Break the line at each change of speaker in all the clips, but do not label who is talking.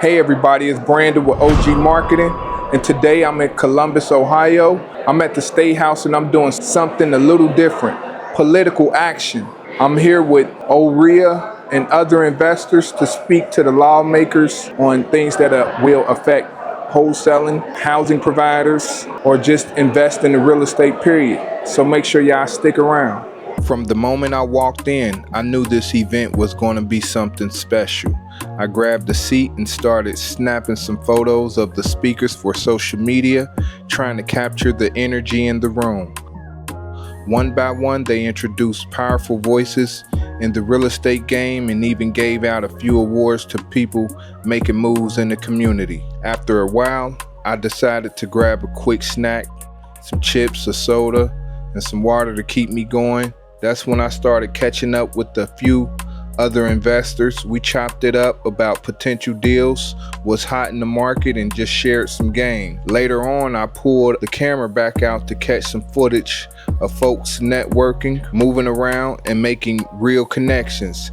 Hey everybody, it's Brandon with OG Marketing, and today I'm in Columbus, Ohio. I'm at the Statehouse and I'm doing something a little different, political action. I'm here with OREIA and other investors to speak to the lawmakers on things that will affect wholesaling, housing providers, or just invest in the real estate period. So make sure y'all stick around. From the moment I walked in, I knew this event was going to be something special. I grabbed a seat and started snapping some photos of the speakers for social media, trying to capture the energy in the room. One by one, they introduced powerful voices in the real estate game and even gave out a few awards to people making moves in the community. After a while, I decided to grab a quick snack, some chips, a soda, and some water to keep me going. That's when I started catching up with a few other investors. We chopped it up about potential deals, what's hot in the market, and just shared some game. Later on, I pulled the camera back out to catch some footage of folks networking, moving around, and making real connections.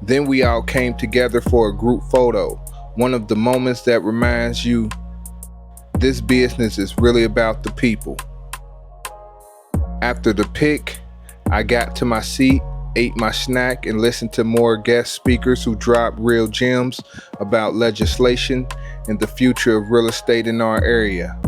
Then we all came together for a group photo. One of the moments that reminds you this business is really about the people. After the pic, I got to my seat, ate my snack, and listened to more guest speakers who dropped real gems about legislation and the future of real estate in our area.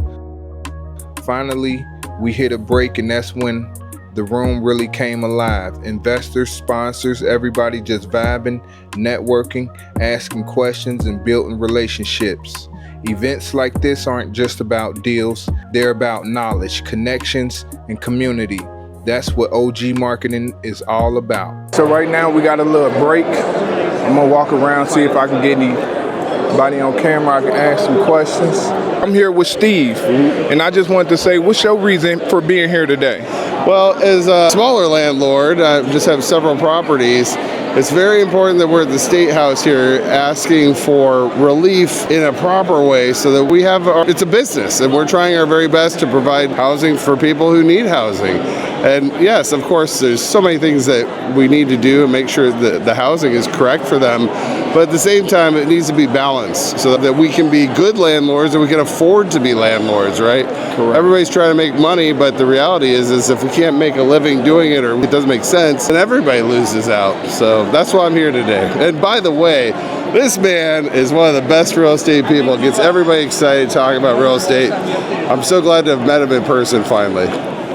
Finally, we hit a break, and that's when the room really came alive. Investors, sponsors, everybody just vibing, networking, asking questions, and building relationships. Events like this aren't just about deals, they're about knowledge, connections, and community. That's what OG Marketing is all about. So right now we got a little break. I'm gonna walk around, see if I can get anybody on camera I can ask some questions. I'm here with Steve, and I just wanted to say, what's your reason for being here today?
Well, as a smaller landlord, I just have several properties. It's very important that we're at the Statehouse here asking for relief in a proper way so that we have it's a business and we're trying our very best to provide housing for people who need housing. And yes, of course, there's so many things that we need to do and make sure that the housing is correct for them. But at the same time, it needs to be balanced so that we can be good landlords and we can afford to be landlords, right?
Correct.
Everybody's trying to make money, but the reality is if we can't make a living doing it or it doesn't make sense, then everybody loses out. So that's why I'm here today. And by the way, this man is one of the best real estate people. Gets everybody excited talking about real estate. I'm so glad to have met him in person finally.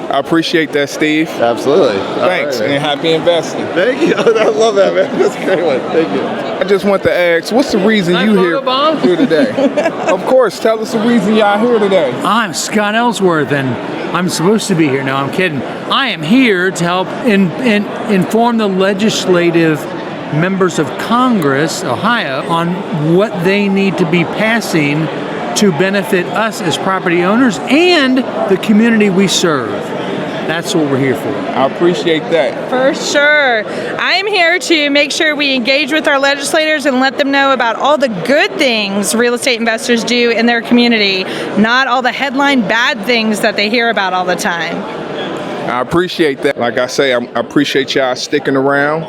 I appreciate that, Steve.
Absolutely.
Thanks, and happy investing.
Thank you. I love that, man. That's a great one. Thank you.
I just want to ask, what's the reason you here today? Of course, tell us the reason y'all here today.
I'm Scott Ellsworth, and I'm supposed to be here. No, I'm kidding. I am here to help inform the legislative members of Congress, Ohio, on what they need to be passing to benefit us as property owners and the community we serve. That's what we're here for.
I appreciate that.
For sure. I'm here to make sure we engage with our legislators and let them know about all the good things real estate investors do in their community, not all the headline bad things that they hear about all the time.
I appreciate that. Like I say, I appreciate y'all sticking around.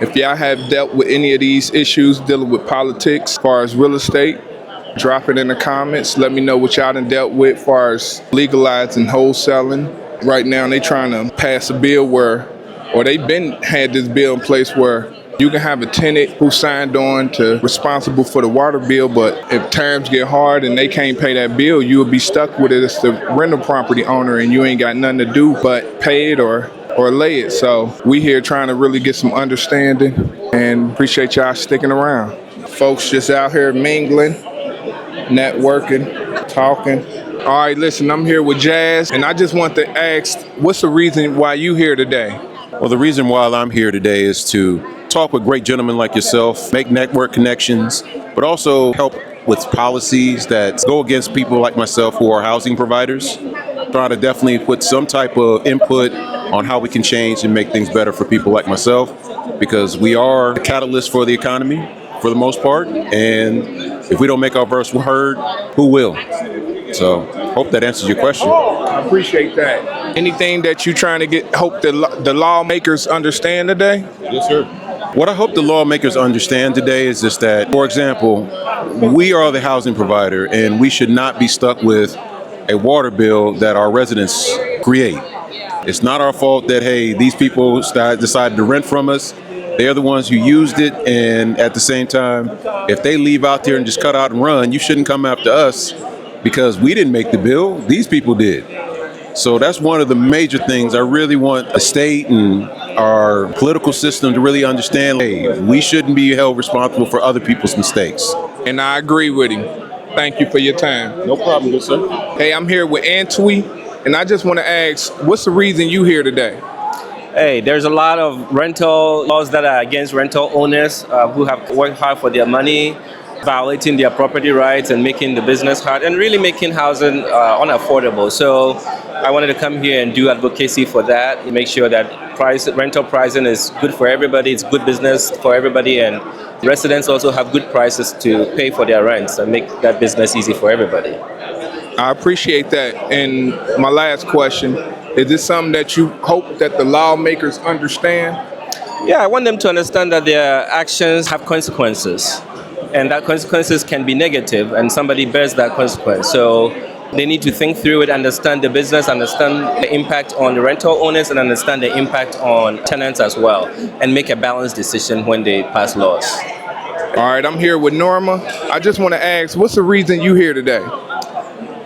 If y'all have dealt with any of these issues dealing with politics as far as real estate, drop it in the comments. Let me know what y'all done dealt with as far as legalizing wholesaling. Right now, they trying to pass a bill they've had this bill in place where you can have a tenant who signed on to responsible for the water bill, but if times get hard and they can't pay that bill, you will be stuck with it as the rental property owner and you ain't got nothing to do but pay it or lay it. So we here trying to really get some understanding and appreciate y'all sticking around. Folks just out here mingling, networking, talking. All right, listen, I'm here with Jazz, and I just want to ask, what's the reason why you here today?
Well, the reason why I'm here today is to talk with great gentlemen like yourself, make network connections, but also help with policies that go against people like myself who are housing providers. Try to definitely put some type of input on how we can change and make things better for people like myself, because we are a catalyst for the economy for the most part, and if we don't make our voice heard, who will? So, hope that answers your question.
I appreciate that. Anything that you're trying to hope the lawmakers understand today?
Yes, sir. What I hope the lawmakers understand today is just that, for example, we are the housing provider and we should not be stuck with a water bill that our residents create. It's not our fault that, hey, these people decided to rent from us. They're the ones who used it, and at the same time, if they leave out there and just cut out and run, you shouldn't come after us because we didn't make the bill, these people did. So that's one of the major things I really want the state and our political system to really understand. Hey, we shouldn't be held responsible for other people's mistakes.
And I agree with him. Thank you for your time.
No problem, good sir.
Hey, I'm here with Antwi, and I just want to ask, what's the reason you here today?
Hey, there's a lot of rental laws that are against rental owners who have worked hard for their money, violating their property rights and making the business hard and really making housing unaffordable. So I wanted to come here and do advocacy for that and make sure that rental pricing is good for everybody. It's good business for everybody, and residents also have good prices to pay for their rents and make that business easy for everybody.
I appreciate that. And my last question, is this something that you hope that the lawmakers understand?
Yeah, I want them to understand that their actions have consequences, and that consequences can be negative, and somebody bears that consequence. So they need to think through it, understand the business, understand the impact on the rental owners, and understand the impact on tenants as well, and make a balanced decision when they pass laws.
All right, I'm here with Norma. I just want to ask, what's the reason you here today?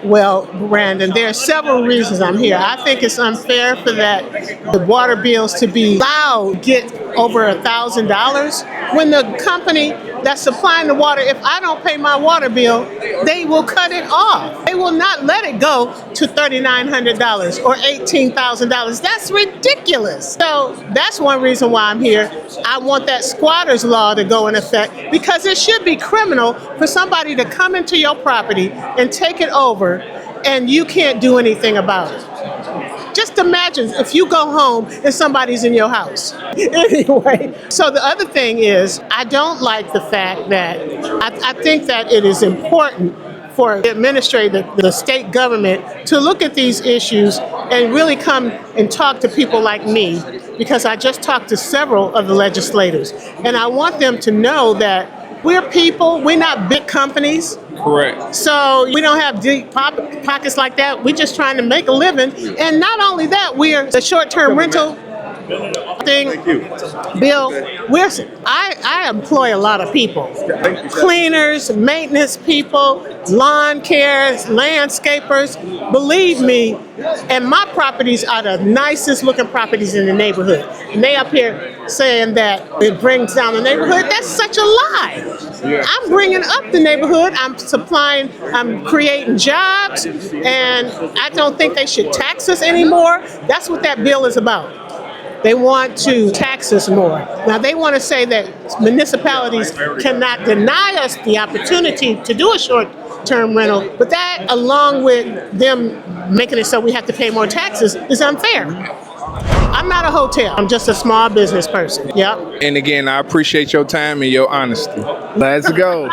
Well, Brandon, there are several reasons I'm here. I think it's unfair for the water bills to be allowed to get over $1,000 when the company that's supplying the water, if I don't pay my water bill, they will cut it off. They will not let it go to $3,900 or $18,000. That's ridiculous. So that's one reason why I'm here. I want that squatters law to go in effect because it should be criminal for somebody to come into your property and take it over and you can't do anything about it. Just imagine if you go home and somebody's in your house. Anyway, so the other thing is, I don't like the fact that I think that it is important for the administrator, the state government, to look at these issues and really come and talk to people like me, because I just talked to several of the legislators, and I want them to know that we're people, we're not big companies.
Correct.
So we don't have deep pockets like that. We're just trying to make a living. And not only that, we're the short-term rental thing. Bill, I employ a lot of people. Cleaners, maintenance people, lawn cares, landscapers. Believe me, and my properties are the nicest looking properties in the neighborhood. And they up here saying that it brings down the neighborhood. That's such a lie. I'm bringing up the neighborhood. I'm creating jobs, and I don't think they should tax us anymore. That's what that bill is about. They want to tax us more. Now, they want to say that municipalities cannot deny us the opportunity to do a short-term rental, but that, along with them making it so we have to pay more taxes, is unfair. I'm not a hotel. I'm just a small business person. Yep.
And again, I appreciate your time and your honesty. Let's go.